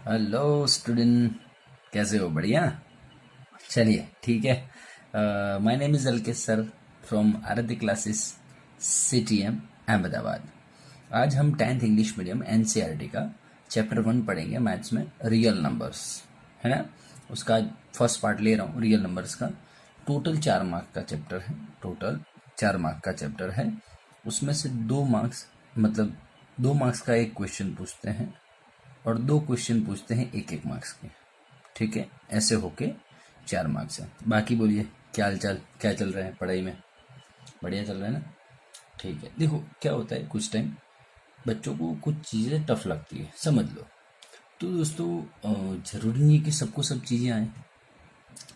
Hello student, कैसे हो? बढ़िया। चलिए ठीक है। My name is Alkesh sir from Aarti classes CTM Ahmedabad. आज हम 10th इंग्लिश मीडियम NCERT का चैप्टर 1 पढ़ेंगे मैथ्स में, रियल नंबर्स, है ना। उसका फर्स्ट पार्ट ले रहा हूँ, रियल नंबर्स का। टोटल 4 मार्क का चैप्टर है। टोटल 4 मार्क का चैप्टर है। उसमें से 2 मार्क्स, मतलब 2 मार्क्स का एक क्वेश्चन पूछते हैं और 2 क्वेश्चन पूछते हैं 1-1 मार्क्स के। ठीक है, ऐसे होके 4 मार्क्स है। बाकी बोलिए, क्या हाल चाल, क्या चल रहा है पढ़ाई में? बढ़िया चल रहा है ना? ठीक है। देखो क्या होता है, कुछ टाइम बच्चों को कुछ चीज़ें टफ लगती है, समझ लो। तो दोस्तों, ज़रूरी नहीं है कि सबको सब चीज़ें आए।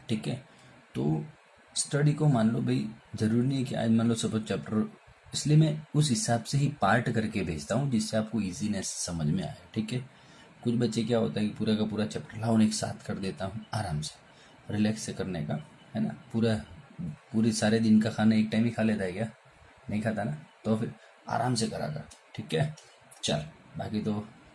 ठीक है, तो स्टडी को मान लो भाई, ज़रूरी नहीं है कि आज मान लो सब चैप्टर, इसलिए मैं उस हिसाब से ही पार्ट करके भेजता हूँ जिससे आपको ईजीनेस समझ में आए। ठीक है। कुछ बच्चे क्या होता है कि पूरा का पूरा चैप्टर लाओ एक साथ कर देता हूँ, आराम से रिलैक्स से करने का, है ना। पूरी सारे दिन का खाना एक टाइम ही खा लेता है क्या? नहीं खाता ना। तो फिर आराम से करा कर। ठीक है, चल। बाकी तो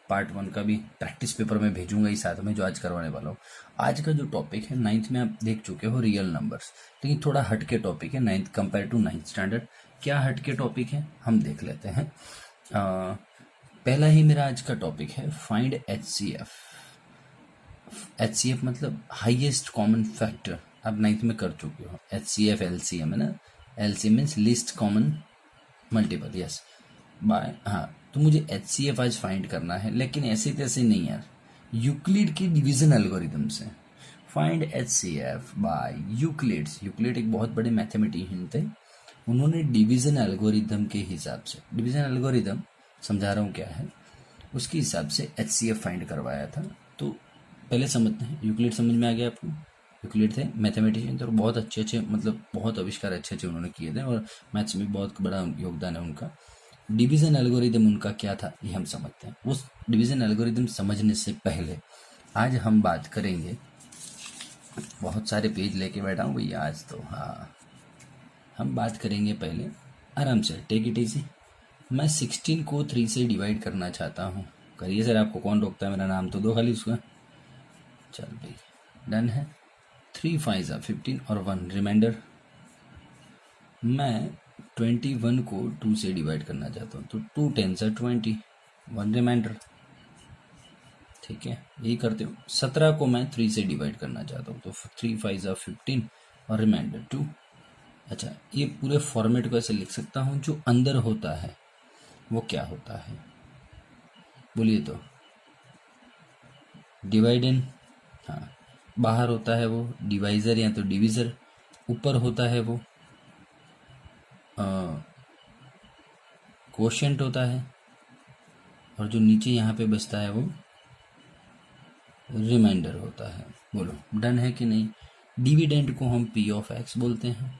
पार्ट 1 का भी प्रैक्टिस पेपर में भेजूंगा ही साथ में, जो आज करवाने वाला हूँ। आज का जो टॉपिक है, 9th में आप देख चुके हो, रियल नंबर्स। लेकिन थोड़ा हटके टॉपिक है 9th compare to 9th standard. क्या हटके टॉपिक है हम देख लेते हैं। पहला ही मेरा आज का टॉपिक है, फाइंड HCF। HCF मतलब हाईएस्ट कॉमन फैक्टर। आप 9th में कर चुके हो। HCF LCM है ना। LCM means least common multiple, yes. Bye, हाँ। तो मुझे HCF आज फाइंड करना है, लेकिन ऐसे तैसे नहीं यार, यूक्लिड की डिवीजन एल्गोरिदम से। Find HCF by Euclid's. Euclid एक बहुत बड़े मैथमेटिशियन थे। उन्होंने डिवीजन एल्गोरिदम के हिसाब से, डिवीजन एल्गोरिदम समझा रहा हूँ क्या है, उसके हिसाब से HCF फाइंड करवाया था। तो पहले समझते हैं, यूक्लिड समझ में आ गया आपको? यूक्लिड थे मैथमेटिशियन थे और बहुत अच्छे अच्छे, मतलब बहुत आविष्कार अच्छे अच्छे उन्होंने किए थे और मैथ्स में बहुत बड़ा योगदान है उनका। डिवीजन एल्गोरिदम उनका क्या था, ये हम समझते हैं। उस डिवीजन एल्गोरिदम समझने से पहले आज हम बात करेंगे, बहुत सारे पेज लेके बैठा हूँ भैया आज तो, हाँ। हम बात करेंगे पहले, आराम से, टेक इट इजी। मैं 16 को 3 से डिवाइड करना चाहता हूँ। करिए सर, आपको कौन रोकता है? मेरा नाम तो दो खाली उसका। चल भाई, डन है। 3 5 15 और 1 रिमाइंडर। मैं 21 को 2 से डिवाइड करना चाहता हूँ, तो 2 10 20, 1 रिमाइंडर। ठीक है, यही करते हो। 17 को मैं 3 से डिवाइड करना चाहता हूँ, तो 3 5 15 और रिमाइंडर 2। अच्छा, ये पूरे फॉर्मेट को ऐसे लिख सकता हूँ, जो अंदर होता है वो क्या होता है? बोलिए तो। डिवाइडेंड, हाँ। बाहर होता है वो डिवाइज़र या तो डिवीज़र। ऊपर होता है वो कोशेंट होता है। और जो नीचे यहाँ पे बचता है वो रिमाइंडर होता है। बोलो डन है कि नहीं? डिविडेंड को हम P ऑफ X बोलते हैं,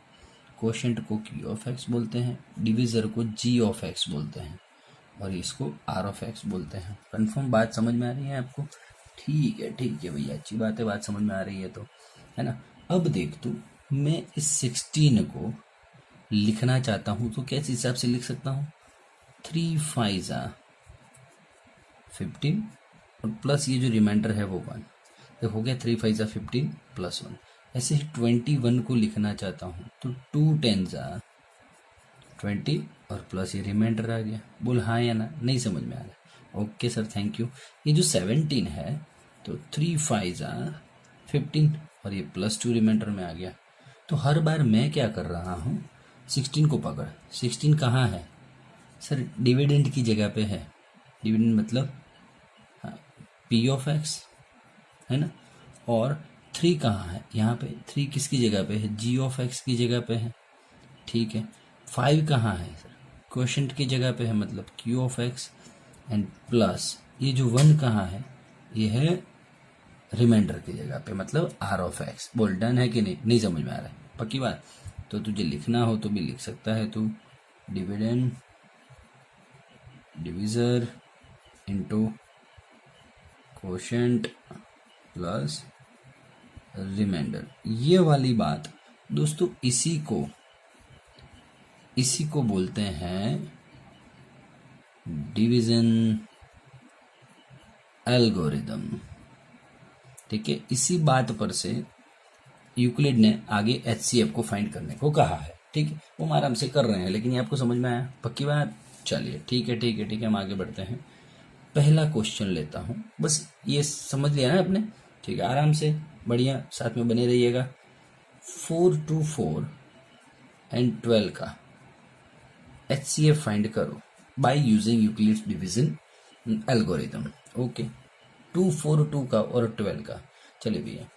कोशेंट को Q ऑफ X बोलते हैं, डिविज़र को G ऑफ X बोलते हैं और इसको R ऑफ X बोलते हैं। कन्फर्म बात समझ में आ रही है आपको? ठीक है भैया, अच्छी बात है, बात समझ में आ रही है तो, है ना। अब देख तू, मैं इस 16 को लिखना चाहता हूँ तो कैसे हिसाब से लिख सकता हूँ? 3 5 15 और प्लस ये जो रिमाइंडर है वो 1। तो हो गया 3 5 15 प्लस 1। ऐसे ही 21 को लिखना चाहता हूँ तो 2 10 20 और प्लस ये रिमाइंडर आ गया। बोल हाँ या ना? नहीं समझ में आ रहा? Okay sir, thank you. ये जो 17 है, तो 3 5 15 और ये प्लस 2 रिमाइंडर में आ गया। तो हर बार मैं क्या कर रहा हूँ, 16 को पकड़। 16 कहाँ है सर? डिविडेंड की जगह पे है। डिविडेंड मतलब P ऑफ X, है ना। और 3 कहाँ है? यहाँ पे 3 किसकी जगह पे है? G ऑफ X की जगह पे है। ठीक है। 5 कहाँ है सर? क्वोशेंट की जगह पे है, मतलब Q of X। And plus ये जो 1 कहाँ है? ये है रिमाइंडर की जगह पे, मतलब R ऑफ X। बोल डन है कि नहीं? नहीं समझ में आ रहा है? पक्की बात? तो तुझे लिखना हो तो भी लिख सकता है तू, dividend divisor into quotient plus remainder. ये वाली बात दोस्तों, इसी को बोलते हैं डिवीजन एल्गोरिदम। ठीक है, इसी बात पर से यूक्लिड ने आगे HCF को फाइंड करने को कहा है। ठीक है, वो हम आराम से कर रहे हैं, लेकिन ये आपको समझ में आया? पक्की बात? चलिए ठीक है ठीक है ठीक है, हम आगे बढ़ते हैं। पहला क्वेश्चन लेता हूं, बस ये समझ लिया ना आपने? ठीक है, आराम से बढ़िया साथ में बने रहिएगा। 4 to 4 एंड 12 का HCF फाइंड करो by using Euclid's division algorithm. Okay, 2, 4, 2 का और 12 का। चलिए भैया,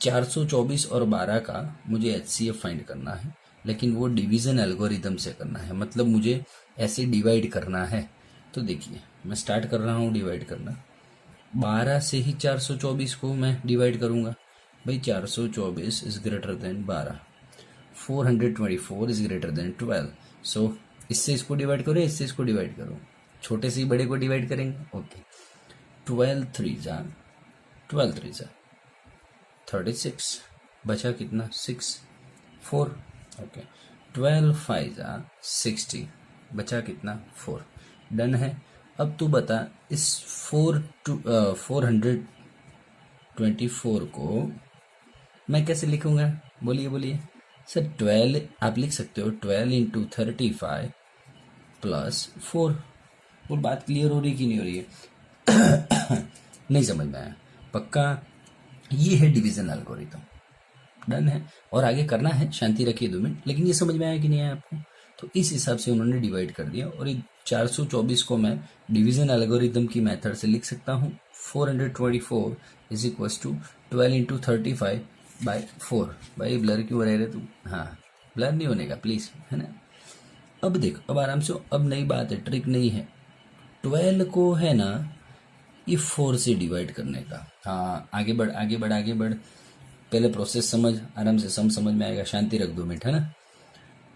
424 और 12 का मुझे HCF फाइंड करना है, लेकिन वो डिवीजन एल्गोरिथम से करना है, मतलब मुझे ऐसे डिवाइड करना है। तो देखिए, मैं स्टार्ट कर रहा हूँ डिवाइड करना। 12 से ही 424 को मैं डिवाइड करूंगा। भाई 424 is greater then 12, 424 is greater then 12। सो इससे इसको डिवाइड करो, इससे इसको डिवाइड करो, छोटे से ही बड़े को डिवाइड करेंगे। ओके, 12 3 जा 36, बचा कितना? 6 4। ओके, 12 5 जा 60, बचा कितना? 4। डन है। अब तू बता, इस 424 को मैं कैसे लिखूंगा? बोलिए बोलिए सर। 12 आप लिख सकते हो, 12 इंटू 35 प्लस 4। वो बात क्लियर हो रही कि नहीं हो रही है? नहीं समझ में आया? पक्का? ये है डिवीजन एल्गोरिथम। डन है। और आगे करना है, शांति रखिए 2 मिनट। लेकिन ये समझ में आया कि नहीं आया आपको? तो इस हिसाब से उन्होंने डिवाइड कर दिया, और ये 424 को मैं डिवीजन एल्गोरिथम की मेथड से लिख सकता हूँ। 424 is equal to 12 into 35 by 4। भाई ब्लर क्यों रह रहे तू? हाँ, ब्लर नहीं होने का प्लीज, है ना? अब देख, अब आराम से, अब नई बात है, ट्रिक नहीं है। 12 को है ना ये 4 से डिवाइड करने का। हाँ, आगे बढ़ आगे बढ़ आगे बढ़, पहले प्रोसेस समझ, आराम से समझ में आएगा। शांति रख 2 मिनट, है ना?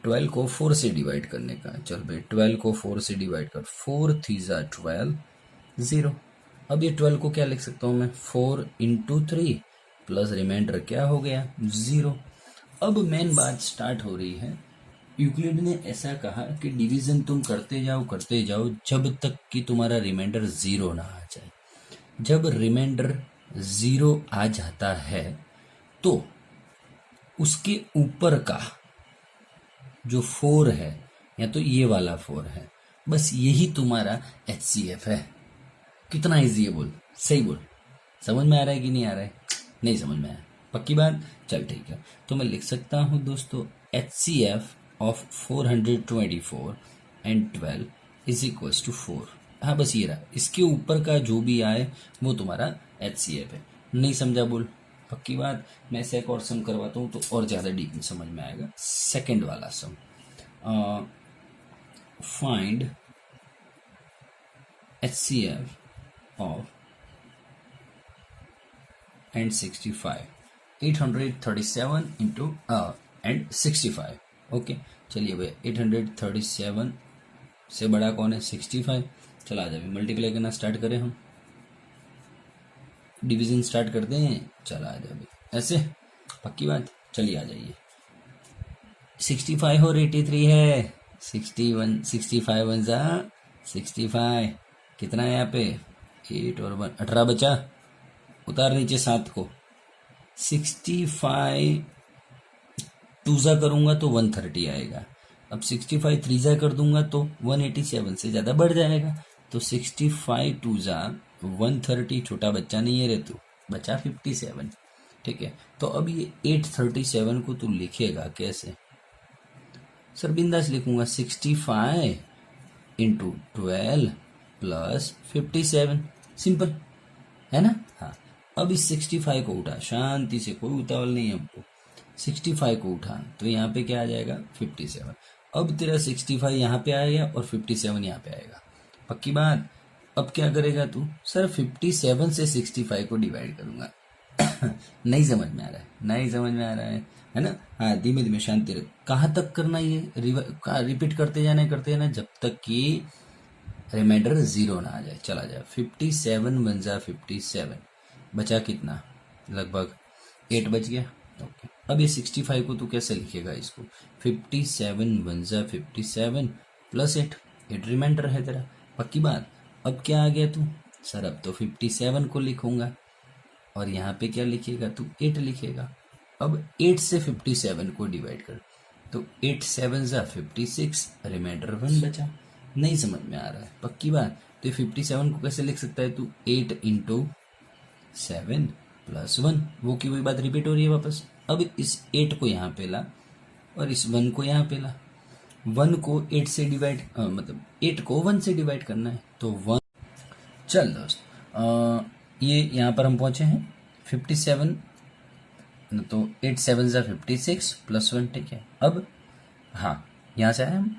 12 को 4 से डिवाइड करने का। चल भाई, 12 को 4 से डिवाइड कर। 4 3 12 0। अब ये 12 को क्या लिख सकता हूँ मैं? 4 इंटू 3 प्लस रिमाइंडर क्या हो गया? 0। अब मेन बात स्टार्ट हो रही है। यूक्लिड ने ऐसा कहा कि डिवीजन तुम करते जाओ जब तक कि तुम्हारा रिमाइंडर 0 ना आ जाए। जब रिमाइंडर 0 आ जाता है तो उसके ऊपर का जो 4 है, या तो ये वाला 4 है, बस यही तुम्हारा HCF है। कितना इजी है बोल? सही बोल। समझ में आ रहा है कि नहीं आ रहा है? नहीं समझ में आया? पक्की बात? चल ठीक है, तो मैं लिख सकता हूं दोस्तों, HCF of 424 and 12 is equal to 4। हाँ, बस ये रहा। इसके ऊपर का जो भी आए वो तुम्हारा HCF है। नहीं समझा बोल? पक्की बात? मैं इसे एक और सम करवाता हूँ तो और ज़्यादा डीप में समझ में आएगा। सेकेंड वाला sum, find HCF of and 65, 837 into and 65। Okay, चलिए भाई, 837 से बड़ा कौन है? 65। चला जाए, मल्टीप्लाई करना स्टार्ट करें, हम डिवीजन स्टार्ट करते हैं। चला आ जाए ऐसे, पक्की बात? चलिए आ जाइए। 65 और 83 है। 61 65 1 जा 65। कितना है यहाँ पे? 8 और 1 18 बचा। उतार नीचे 7 को। 65 2 जा करूंगा तो 130 आएगा। अब 65 3 जा कर दूंगा तो 187 से ज्यादा बढ़ जाएगा। तो 65 2 जा 130, छोटा बच्चा नहीं है रे तू, बचा 57। ठीक है, तो अब ये 837 को तू लिखेगा कैसे? सर बिंदास लिखूंगा, 65 इंटू 12 प्लस 57। सिंपल है ना? हाँ, अब इस 65 को उठा, शांति से, कोई उतावल नहीं है हमको। 65 को उठा तो यहाँ पे क्या आ जाएगा? 57। अब तेरा 65 यहाँ पे आएगा और 57 यहाँ पे आएगा। पक्की बात? अब क्या करेगा तू? सर 57 से 65 को डिवाइड करूंगा। नहीं समझ में आ रहा है? नहीं समझ में आ रहा है ना? हाँ, धीमे धीमे शांति रख। कहाँ तक करना ये? रिपीट करते जाना जब तक कि रिमाइंडर 0 ना आ जाए। चला जाए, 57 1 जा 57, बचा कितना? लगभग 8 बच गया। ओके, अब ये 65 को तू कैसे लिखेगा इसको? 57 1 जा 57 प्लस 8 रिमाइंडर है तेरा। पक्की बात? अब क्या आ गया तू? सर अब तो 57 को लिखूंगा और यहाँ पे क्या लिखेगा तू 8 लिखेगा। अब 8 से 57 को डिवाइड कर, तो 8 7 जा 56, रिमाइंडर 1 बचा। नहीं समझ में आ रहा है पक्की बात, तो 57 को कैसे लिख सकता है तू 8 इंटू 7 प्लस 1, वो की वही बात रिपीट हो रही है वापस। अब इस 8 को यहाँ पे ला और इस 1 को यहाँ पे ला, 1 को 8 से डिवाइड मतलब 8 को 1 से डिवाइड करना है, तो 1। चल दोस्त, ये यहाँ पर हम पहुंचे हैं 57, तो 8 7 जा 56 प्लस 1, ठीक है। अब हाँ, यहाँ से आए हम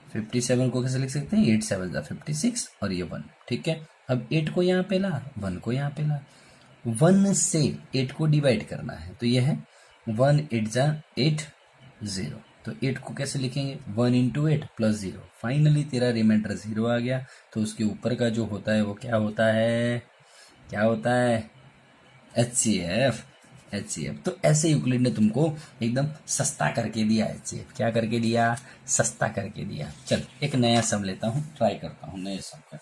57 को कैसे लिख सकते हैं, 8 7 जा 56 और ये 1, ठीक है। अब 8 को यहाँ पे ला, 1 को यहाँ पे ला, 1 से 8 को डिवाइड करना है, तो ये है 1 8 जा 8 0, तो 8 को कैसे लिखेंगे 1 इंटू 8 प्लस 0। फाइनली तेरा रिमाइंडर 0 आ गया, तो उसके ऊपर का जो होता है वो क्या होता है, क्या होता है, HCF। तो ऐसे यूक्लिड ने तुमको एकदम सस्ता करके दिया, HCF क्या करके दिया, सस्ता करके दिया। चल एक नया सम लेता हूँ, ट्राई करता हूँ नए सम का।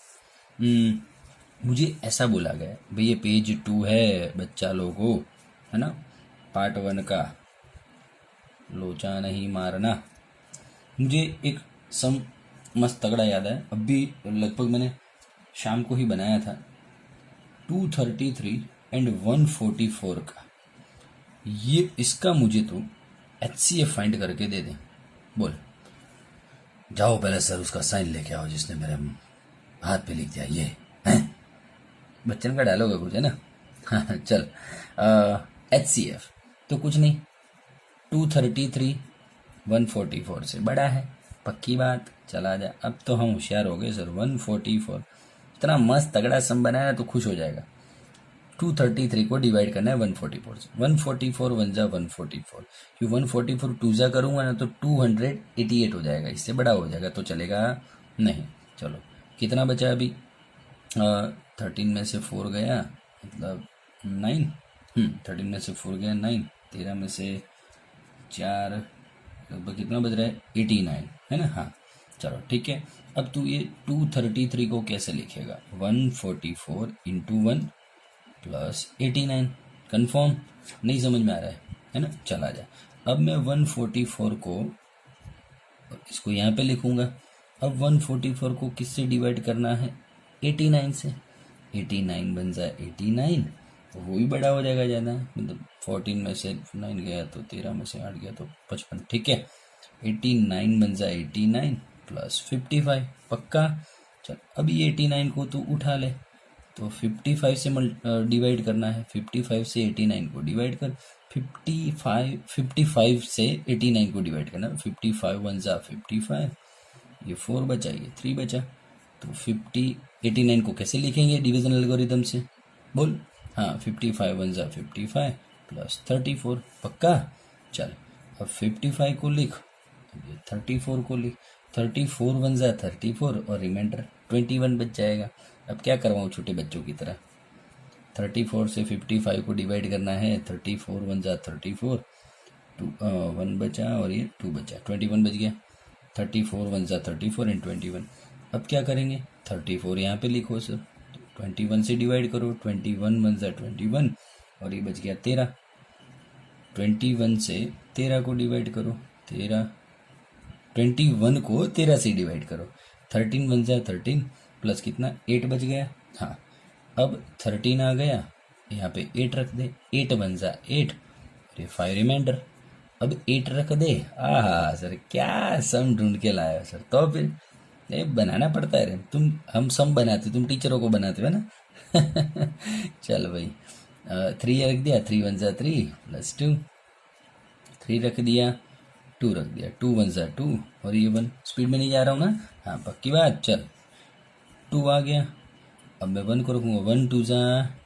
मुझे ऐसा बोला गया भाई, ये पेज 2 है बच्चा लोगों, है ना, पार्ट 1 का, लोचा नहीं मारना। मुझे एक सम मस्त तगड़ा याद है, अभी लगभग मैंने शाम को ही बनाया था, 233 एंड 144 का। ये इसका मुझे तो HCF फाइंड करके दे दे। बोल, जाओ पहले सर उसका साइन लेके आओ जिसने मेरे हाथ पे लिख दिया ये है, बच्चन का डायलॉग है कुछ, है ना। चल HCF तो कुछ नहीं, 233 144 से बड़ा है, पक्की बात, चला जा। अब तो हम होशियार हो गए सर, 144 इतना मस्त तगड़ा सम बनाया तो खुश हो जाएगा। 233 को डिवाइड करना है 144 से, 144 1 जा 144, क्यों 144 2 जा करूंगा ना तो 288 हो जाएगा, इससे बड़ा हो जाएगा तो चलेगा नहीं। चलो कितना बचा अभी, 13 में से 4 गया मतलब 9, 13 में से 4 गया 9, 13 में से 4 लगभग कितना बज रहा है 89, है ना। हाँ चलो ठीक है। अब तू ये 233 को कैसे लिखेगा, 144 इंटू 1 प्लस 89, कन्फर्म, नहीं समझ में आ रहा है ना, चला जा। अब मैं 144 को इसको यहाँ पे लिखूंगा। अब 144 को किससे डिवाइड करना है, 89 से, 89 बन जाए 89, तो वो भी बड़ा हो जाएगा ज़्यादा, मतलब 14 में से 9 गया तो 13 में से 8 गया तो 55, ठीक है। 89 बन जाए 89 प्लस 55, पक्का। चल अब ये 89 को तू उठा ले, तो 55 से डिवाइड करना है, 55 से 89 को डिवाइड कर, 55 से 89 को डिवाइड करना, 55 1 जा 55, ये 4 बचा, ये 3 बचा, तो 89 को कैसे लिखेंगे डिवीजन एल्गोरिथम से, बोल। हाँ 55 1 जा 55 प्लस 34, पक्का। चल अब 55 को लिख, ये 34 को लिख, 34 1 जा 34 और रिमाइंडर 21 बच जाएगा। अब क्या करवाऊँ छोटे बच्चों की तरह, 34 से 55 को डिवाइड करना है, 34 1 जा 34, 1 बचा और ये 2 बचा, 21 बच गया। 34 1 जा 34 एंड 21। अब क्या करेंगे, 34 यहाँ पे लिखो सर, 21 से डिवाइड करो, 21 1 जा 21 और ये बच गया 13, 21 से 13 को डिवाइड करो, 21 को 13 से डिवाइड करो, 13 1 जा 13 प्लस कितना 8 बच गया। हाँ अब 13 आ गया, यहाँ पे 8 रख दे, 8 बन जा 8 और ये 5 रिमाइंडर। अब 8 रख दे, आहा सर क्या सम ढूंढ के लाया हो सर, तो फिर ये बनाना पड़ता है रे, हम सम बनाते, तुम टीचरों को बनाते हो ना। चल भाई 3 रख दिया, 3 1 जा 3 प्लस 2, 3 रख दिया, 2 रख दिया, 2 1 जा 2 और ये 1, स्पीड में नहीं जा रहा हूँ ना, हाँ पक्की बात। चल 2 आ गया, अब मैं 1 को रखूँगा, 1 2 जा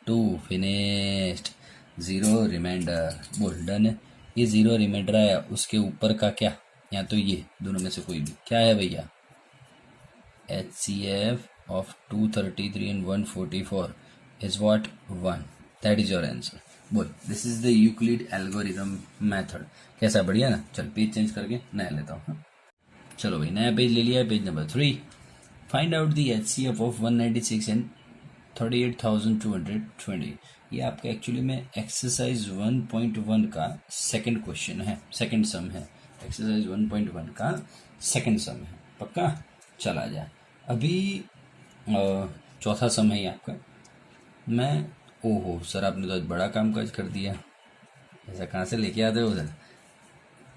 2, फिनिश्ड, 0 रिमाइंडर, बोल डन है। ये 0 रिमाइंडर आया, उसके ऊपर का क्या, या तो ये दोनों में से कोई भी क्या है भैया, HCF of 233 and 144 is what, 1, that is your answer। बोल, this is the Euclid algorithm method। कैसा, बढ़िया ना। चल पेज चेंज करके नया लेता हूँ। हाँ चलो भाई नया पेज ले लिया है, page number 3। Find out the HCF of 196 and 38,220। ये आपका एक्चुअली में एक्सरसाइज 1.1 का सेकंड क्वेश्चन है, सेकंड सम है। एक्सरसाइज 1.1 का सेकंड सम है, पक्का। चला जाए अभी चौथा सम है ये आपका। ओहो सर, आपने तो आज बड़ा काम काज कर दिया। ऐसा कहाँ से लेके आते हो उधर,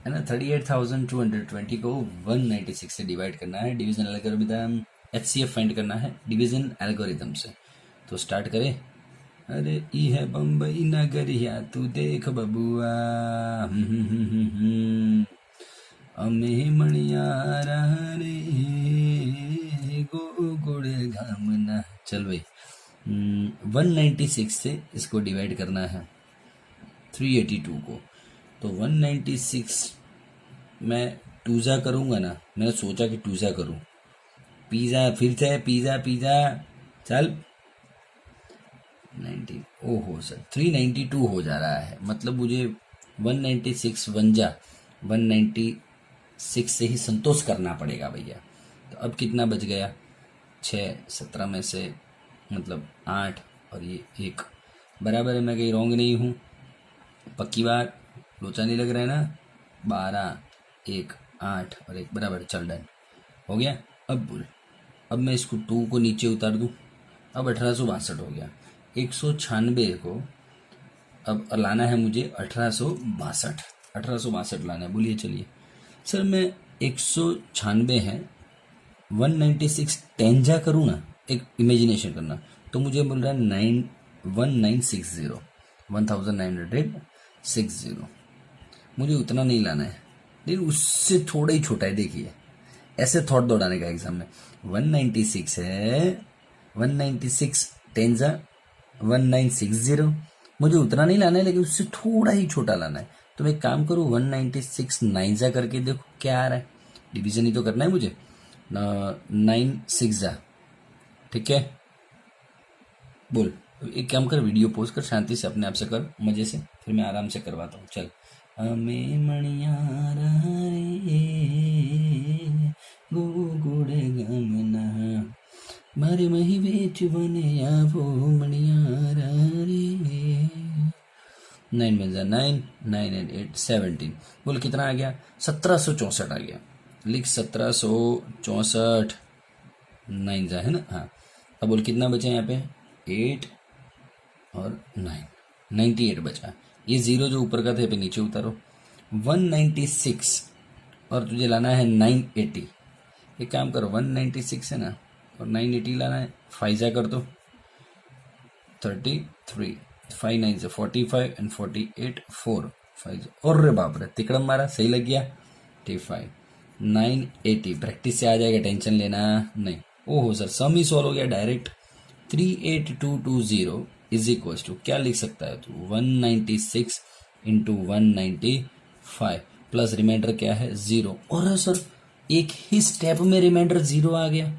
है ना। 38,220 को 196 से डिवाइड करना है। डिवीजन एल्गोरिथम HCF फाइंड करना है डिवीजन एल्गोरिथम से। तो स्टार्ट करें। अरे ई है बम्बई नगरिया तू देख बबुआ, अमे मणिया रे गो गुड़ घामना। चल भाई 196 से इसको डिवाइड करना है 382 को। तो 196 मैं टूजा करूँगा ना, मैंने सोचा कि टूजा करूँ। पिज़्ज़ा फिर से पिज़्ज़ा चल 19। ओहो सर 392 हो जा रहा है, मतलब मुझे 196 196 से ही संतोष करना पड़ेगा भैया। तो अब कितना बच गया, 6, 17 में से मतलब 8 और ये 1 बराबर है। मैं कहीं रॉन्ग नहीं हूँ, पक्की बात, लोचा नहीं लग रहा है ना। 12, 1, 8 और 1 बराबर, चल डन हो गया। अब बोल, अब मैं इसको 2 को नीचे उतार दूँ। अब 1862 हो गया। 196 को अब लाना है मुझे 1862 लाना है। बोलिए चलिए सर, मैं 196 है 196 टेंजा करूँ ना, एक इमेजिनेशन करना, तो मुझे बोल रहा है 1960 मुझे उतना नहीं लाना है, लेकिन उससे थोड़ा ही छोटा है। देखिए ऐसे थॉट दौड़ाने का एग्जाम में। 196 है 196 टेंजा 1960, मुझे उतना नहीं लाना है, लेकिन उससे थोड़ा ही छोटा लाना है। तो मैं एक काम करूँ 196 नाइजा करके देखो क्या आ रहा है। डिवीजन ही तो करना है मुझे। 9 6 ठीक है। बोल, एक काम कर, वीडियो पोस्ट कर, शांति से अपने आप से कर, मजे से, फिर मैं आराम से करवाता हूँ। चल हमें मणिया रे गो गुड़े गमना मारे मही बेच बने वो मणिया रे। 9 में 9, 9 and 8 17। बोल कितना आ गया, 1764 आ गया। लिख 1764, 9 जा है ना। हाँ अब बोल कितना बचा यहाँ पे, 8 और 9, 98 बचा। ये 0 जो ऊपर का था पे नीचे उतारो। 196 और तुझे लाना है 980। एक काम करो 196 है ना और 980 लाना है, 5 जा कर दो 33, 5 9 से 45 and 48 4 5। और रे बाप रे तिकड़म मारा, सही लग गया। 35 980 प्रैक्टिस से आ जाएगा, टेंशन लेना नहीं। ओहो सर सम ही सॉल्व हो गया डायरेक्ट। 38220 इज इक्वल टू क्या लिख सकता है तू, 196 इंटू 195 प्लस रिमाइंडर क्या है 0। और सर एक ही स्टेप में रिमाइंडर 0 आ गया।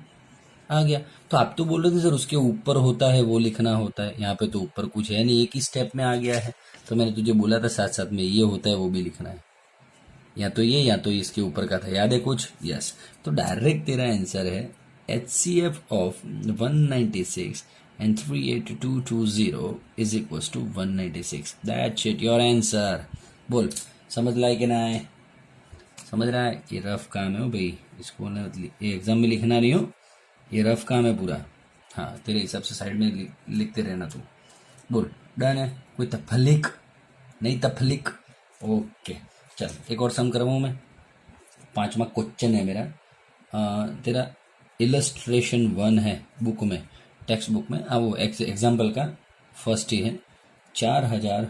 तो आप तो बोल रहे थे सर उसके ऊपर होता है वो लिखना होता है, यहाँ पे तो ऊपर कुछ है नहीं, एक ही स्टेप में आ गया है। तो मैंने तुझे बोला था साथ साथ में ये होता है वो भी लिखना है, या तो ये या तो इसके ऊपर का था, याद है कुछ। यस तो डायरेक्ट तेरा आंसर है HCF of 196 and 38220 is equals to 196। That's it, your answer। बोल समझ लाए कि ना है, समझ रहा है। ये रफ काम है भाई, इसको ना ये एग्जाम में लिखना नहीं हो, ये रफ काम है पूरा। हाँ तेरे हिसाब से साइड में लिखते रहना तू। बोल डन है, कोई तफलिक नहीं, तफलिक ओके। चल एक और सम करवाऊँ मैं, 5वां क्वेश्चन है मेरा। तेरा इलस्ट्रेशन 1 है बुक में, टेक्स्ट बुक में। वो एग्जाम्पल का फर्स्ट ही है। 4000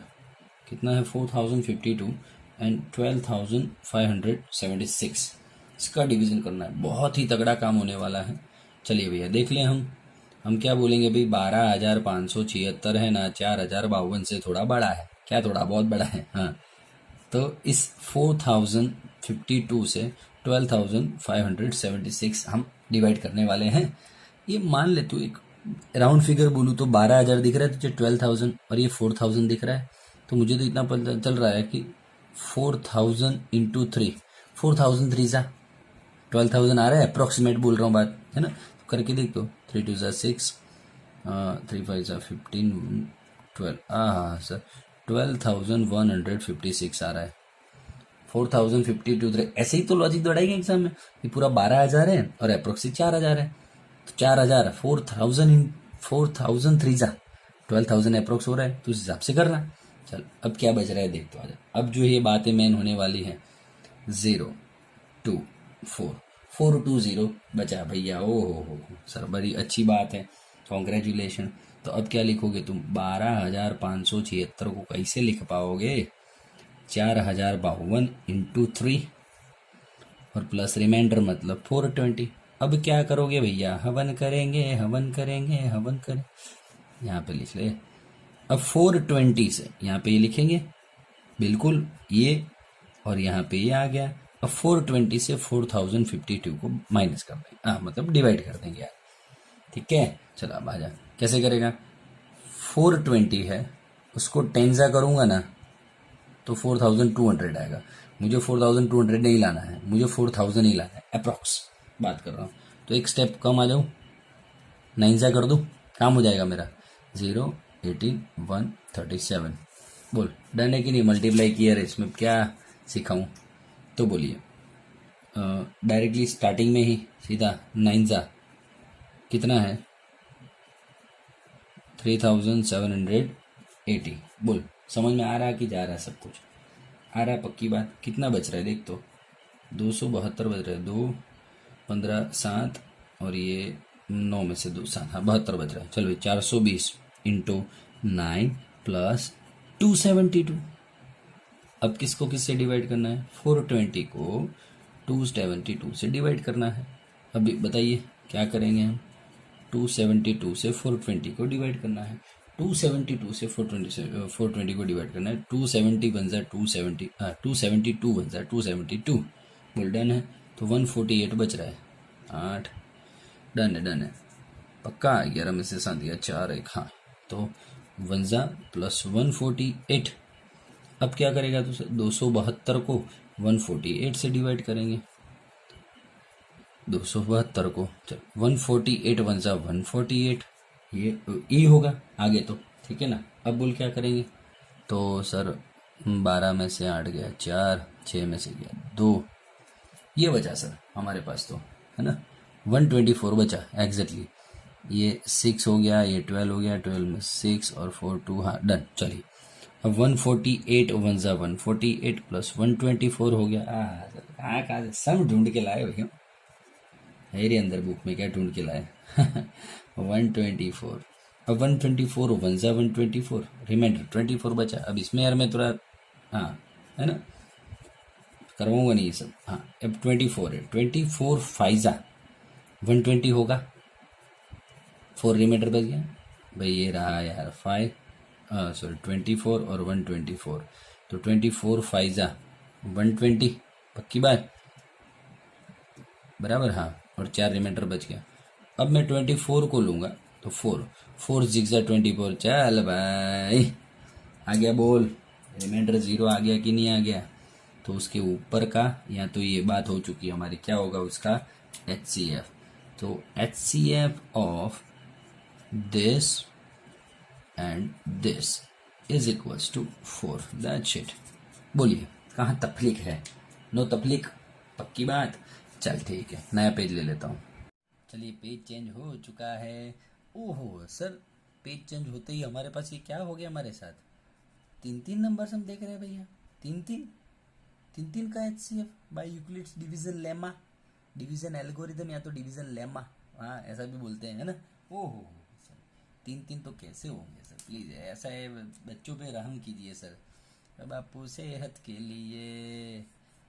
कितना है 4052 एंड 12576, इसका डिवीजन करना है। बहुत ही तगड़ा काम होने वाला है। चलिए भैया देख लें हम क्या बोलेंगे भाई, 12,576 है ना, 4052 से थोड़ा बड़ा है क्या, थोड़ा बहुत बड़ा है। हाँ तो इस 4052 से 12,576 हम डिवाइड करने वाले हैं। ये मान ले तू एक राउंड फिगर बोलूँ तो 12,000 दिख रहा है तुझे, 12,000 और ये 4,000 दिख रहा है। तो मुझे तो इतना पता चल रहा है कि 4,000 इंटू 3, 4,003 सा 12,000 आ रहा है, अप्रोक्सीमेट बोल रहा हूँ बात, है ना। तो करके देख दो, 3 2 6, 3 5 15 12, हाँ सर 12,156 आ रहा है। 4,052 ऐसे ही तो लॉजिक दौड़ाएंगे एग्जाम में, ये पूरा 12,000 है और अप्रोक्सी 4,000 है, तो 4,000 4,000 इन 4,000 3 जा 12,000 अप्रोक्स हो रहा है, तो उस हिसाब से करना। चल अब क्या बच रहा है देख तो आजा। अब जो ये बातें मेन होने वाली हैं, 0 2 4 420 बचा भैया। ओ हो सर बड़ी अच्छी बात है, कॉन्ग्रेचुलेशन। तो अब क्या लिखोगे तुम, 12,576 को कैसे लिख पाओगे, 4,052 इंटू 3 और प्लस रिमाइंडर मतलब 420। अब क्या करोगे भैया, हवन करेंगे हवन करेंगे हवन करें, यहाँ पे लिख ले। अब 420 से यहाँ पे ये लिखेंगे बिल्कुल ये, और यहाँ पे ये आ गया। अब 420 से 4,052 को माइनस कर देंगे, मतलब डिवाइड कर देंगे यार, ठीक है। चलो अब आ जा, कैसे करेगा, 420 है उसको 10 सा करूंगा ना तो 4,200 आएगा। मुझे 4,200 नहीं लाना है, मुझे 4,000 ही लाना है, अप्रॉक्स बात कर रहा हूँ। तो एक स्टेप कम आ जाऊँ, 9 सा कर दूँ, काम हो जाएगा मेरा। 0 18 137 बोल, डन है कि नहीं, मल्टीप्लाई किया है, इसमें क्या सिखाऊं, तो बोलिए। डायरेक्टली स्टार्टिंग में ही सीधा 9 सा कितना है, 3,780। बोल, समझ में आ रहा है कि जा रहा है, सब कुछ आ रहा है, पक्की बात। कितना बच रहा है देख तो, 272 बच रहा है, 2 15 7 और ये 9 में से 2 7, हाँ 72 बच रहा है। चलो 420 इंटू 9 प्लस 272। अब किसको किससे डिवाइड करना है, 420 को 272 से डिवाइड करना है। अभी बताइए क्या करेंगे हम, 272 से 420 को डिवाइड करना है, 272 से 420 को डिवाइड करना है, 270 बन जाए 270, 272 बन जाए 272, बोल डन है। तो 148 बच रहा है, 8, डन है पक्का। 11 में से 7 दिया 4 1, हाँ तो 1 प्लस 148। अब क्या करेगा तो 272 को 148 से डिवाइड करेंगे, 272 को, चल 148 1 जा 148, ये ई होगा आगे तो, ठीक है ना। अब बोल क्या करेंगे, तो सर 12 में से 8 गया 4, 6 में से गया 2, ये बचा सर हमारे पास तो, है ना, 124 बचा एग्जैक्टली। ये 6 हो गया, ये 12 हो गया, 12 में 6 और 4 2, हाँ डन। चलिए अब 148 1 जा 148 प्लस 124 हो गया। कहाँ कहाँ से सब ढूंढ के लाए भैया, मेरे अंदर बुक में क्या ढूंढ के लाए 124। अब 124 1 जा 124, रिमाइंडर 24 बचा। अब इसमें यार मैं थोड़ा, हाँ है ना, करवाऊंगा नहीं ये सब, हाँ अब 24 है, 24 5 जा 120 होगा, 4 रिमाइंडर बच गया भाई, ये रहा यार 5, सॉरी 24 और 124, तो 24 5 जा 120, पक्की बात बराबर, हाँ और 4 रिमाइंडर बच गया। अब मैं 24 को लूँगा तो 4 4 6 24, चल भाई आ गया, बोल रिमाइंडर 0 आ गया कि नहीं आ गया। तो उसके ऊपर का, या तो ये बात हो चुकी है हमारी, क्या होगा उसका HCF, तो HCF of this and this is equals to 4, that's it. बोलिए कहाँ तफलीक है, नो तफलीक, पक्की बात। चल ठीक है, नया पेज ले लेता हूँ। चलिए पेज चेंज हो चुका है। ओहो सर, पेज चेंज होते ही हमारे पास ये क्या हो गया हमारे साथ, 3 नंबर्स हम देख रहे हैं भैया, 3 का HCF by Euclid's division lemma, division algorithm या तो डिवीजन लेमा, हाँ ऐसा भी बोलते हैं, है ना। ओहो सर 3 तो कैसे होंगे सर, प्लीज़ ऐसा है, बच्चों पे रहम कीजिए सर। बापू सेहत के लिए,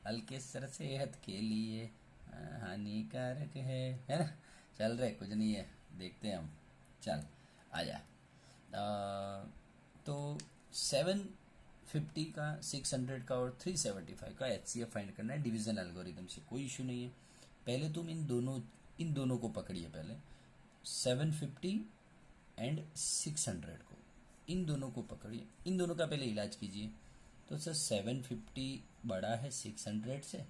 हल्के सर सेहत के लिए हानिकारक है ना। चल रहे कुछ नहीं है, देखते हैं हम, चल आजा। तो 750 का, 600 का और 375 का HCF फाइंड करना है डिवीजन एल्गोरिदम से, कोई इशू नहीं है। पहले तुम इन दोनों को पकड़िए, पहले 750 एंड 600 को, इन दोनों को पकड़िए, इन दोनों का पहले इलाज कीजिए। तो सर 750 बड़ा है 600 से,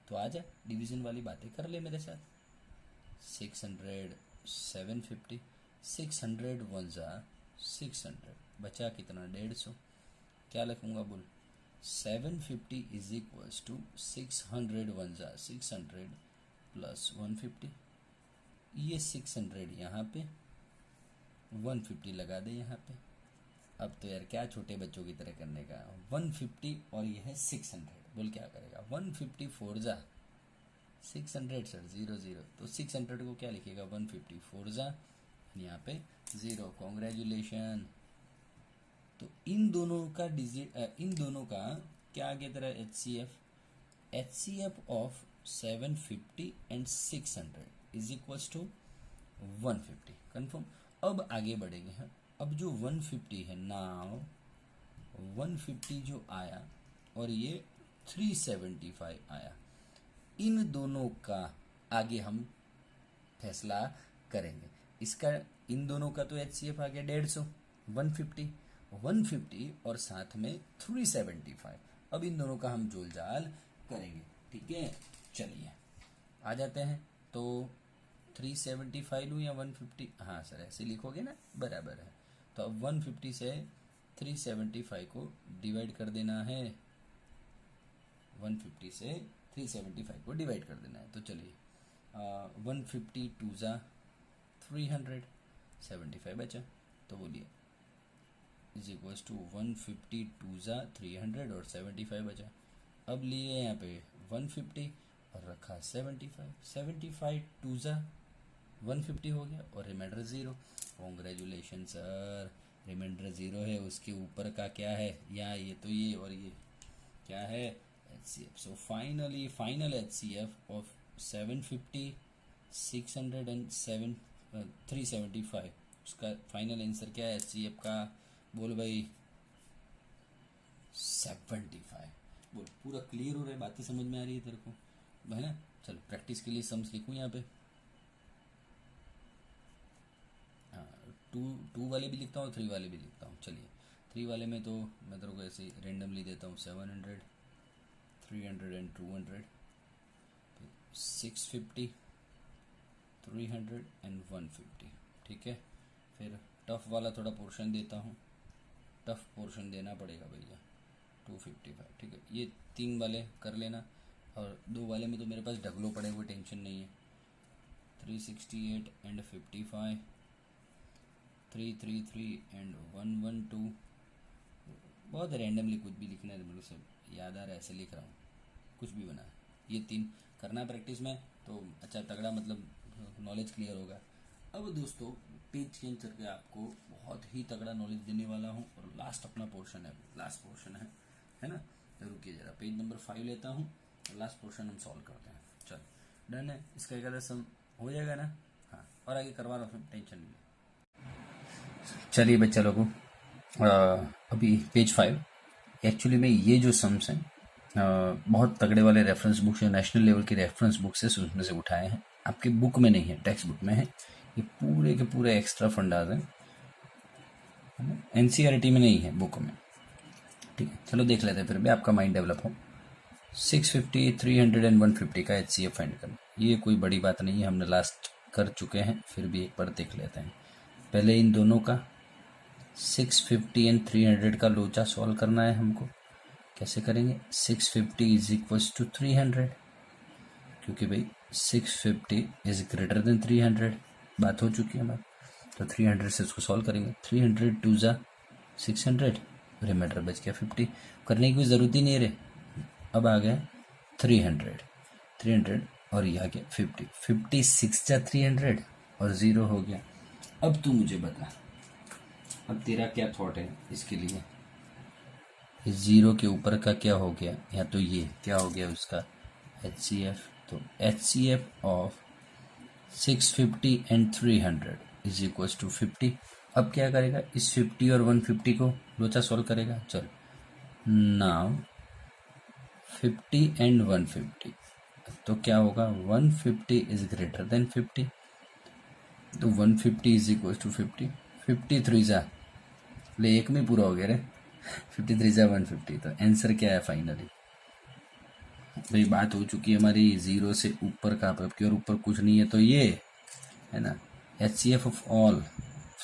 तो आजा डिवीजन वाली बातें कर ले मेरे साथ। 600 750, 600 वन जा 600, बचा कितना 150, क्या लिखूंगा बोल 750 इज इक्वल्स टू 600 वन जा 600 प्लस 150, ये 600 यहाँ पे 150 लगा दे यहाँ पे। अब तो यार क्या छोटे बच्चों की तरह करने का, 150 और ये है 600, बोल क्या करेगा 150 4 जा 600 सर 00, तो 600 को क्या लिखेगा 150 4 जा यहाँ पे 0, कॉन्ग्रेचुलेशन। तो इन दोनों का डिजिट इन दोनों का क्या आगे तेरा HCF of 750 and 600 is equals to 150, confirm. अब आगे बढ़ेंगे हैं, अब जो 150 है नाउ 150 जो आया और ये 375 आया, इन दोनों का आगे हम फैसला करेंगे। इसका इन दोनों का तो HCF आ गया 150, 150 और साथ में 375, अब इन दोनों का हम जोल जाल करेंगे, ठीक है। चलिए आ जाते हैं, तो 375 लूँ या 150, हाँ सर ऐसे लिखोगे ना, बराबर है। तो अब 150 से 375 को डिवाइड कर देना है, 150 से 375 को डिवाइड कर देना है। तो चलिए 150 2 जा 300, 75 बचा, तो बोलिए इज इक्वल्स टू 150 2 जा 300 और 75 बचा। अब लिए यहाँ पे 150 और रखा 75 2 जा 150 हो गया और रिमाइंडर 0। कॉन्ग्रेचुलेशन सर, रिमाइंडर 0 है, उसके ऊपर का क्या है, यहाँ ये तो ये और ये क्या है HCF। So finally final HCF of 750 600 and 375, उसका फाइनल आंसर क्या है HCF का, बोल भाई 75। बोल पूरा क्लियर हो रहा है, बातें समझ में आ रही है तेरे को है ना। चलो प्रैक्टिस के लिए सम्स लिखूँ यहाँ पे, हाँ 2 वाले भी लिखता हूँ 3 वाले भी लिखता हूँ। चलिए 3 वाले में तो मैं तेरे को ऐसे रेंडमली देता हूँ 700 300 एंड 200, 650 300 एंड 150, ठीक है। फिर टफ वाला थोड़ा पोर्शन देता हूँ, टफ पोर्शन देना पड़ेगा भैया 255, ठीक है। ये 3 वाले कर लेना, और 2 वाले में तो मेरे पास ढगलो पड़े हुए, टेंशन नहीं है। 368 एंड 55, 333 एंड 112, बहुत रैंडमली कुछ भी लिखना है, मेरे को सब याद आ रहा है ऐसे लिख रहा हूँ, कुछ भी बना। ये 3 करना प्रैक्टिस में तो अच्छा तगड़ा, मतलब नॉलेज क्लियर होगा। अब दोस्तों पेज चेंज करके आपको बहुत ही तगड़ा नॉलेज देने वाला हूँ, और लास्ट अपना पोर्शन है, लास्ट पोर्शन है ना। तो रुकिए जरा, पेज नंबर 5 लेता हूँ, लास्ट पोर्शन हम सॉल्व करते हैं। चल डन है, इसका एक सम हो जाएगा ना, हाँ, और आगे करवा रहा हूँ, टेंशन नहीं। चलिए बच्चा लोगों, अभी पेज 5, एक्चुअली में ये जो सम्स हैं बहुत तगड़े वाले रेफरेंस बुक्स या नेशनल लेवल की रेफरेंस बुक से उसमें से उठाए हैं, आपके बुक में नहीं है, टेक्स्ट बुक में है। ये पूरे के पूरे एक्स्ट्रा फंडाज हैं, NCERT में नहीं है, बुक में, ठीक है। चलो देख लेते हैं, फिर भी आपका माइंड डेवलप हो। 650 300 एंड 150 का HCF फाइंड करना, ये कोई बड़ी बात नहीं है, हमने लास्ट कर चुके हैं, फिर भी एक बार देख लेते हैं। पहले इन दोनों का 650 एंड 300 का लोचा सॉल्व करना है हमको। कैसे करेंगे, 650 इज इक्वल्स टू 300, क्योंकि भाई 650 इज ग्रेटर देन 300, बात हो चुकी है हमारी। तो 300 से उसको सॉल्व करेंगे, 300 2 जा 600, रिमाइंडर बच गया 50, करने की कोई ज़रूरत ही नहीं रहे। अब आ गया 300 और ये आ गया 50, 56 जा 300 और 0 हो गया। अब तू मुझे बता, अब तेरा क्या थॉट है इसके लिए, 0 के ऊपर का क्या हो गया, या तो ये क्या हो गया उसका HCF। तो HCF of 650 and 300 is equals to 50। अब क्या करेगा, इस 50 और 150 को लोचा सॉल्व करेगा। चल नाउ 50 एंड 150, तो क्या होगा, 150 इज ग्रेटर देन 50, तो 150 इज इक्वल्स टू 50, 53 जा ले एक में पूरा हो गया रे, 53 जा 150। तो आंसर क्या है फाइनली, भाई बात हो चुकी है हमारी 0 से ऊपर का, आपके और ऊपर कुछ नहीं है, तो ये है ना HCF of all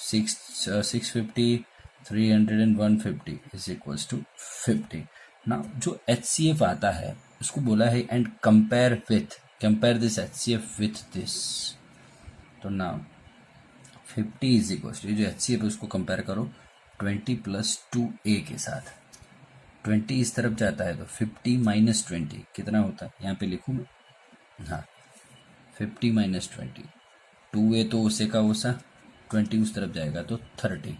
650, 300 and 150 is equals to 50. Now जो HCF आता है उसको बोला है and compare this HCF with this. तो now 50 is equals to, ये जो HCF है उसको कंपेयर करो 20 प्लस 2a के साथ. 20 इस तरफ जाता है तो 50 माइनस 20 कितना होता है, यहाँ पे लिखूँ मैं, हाँ 50 माइनस 20, 2a तो उसे का वैसा, 20 उस तरफ जाएगा तो 30.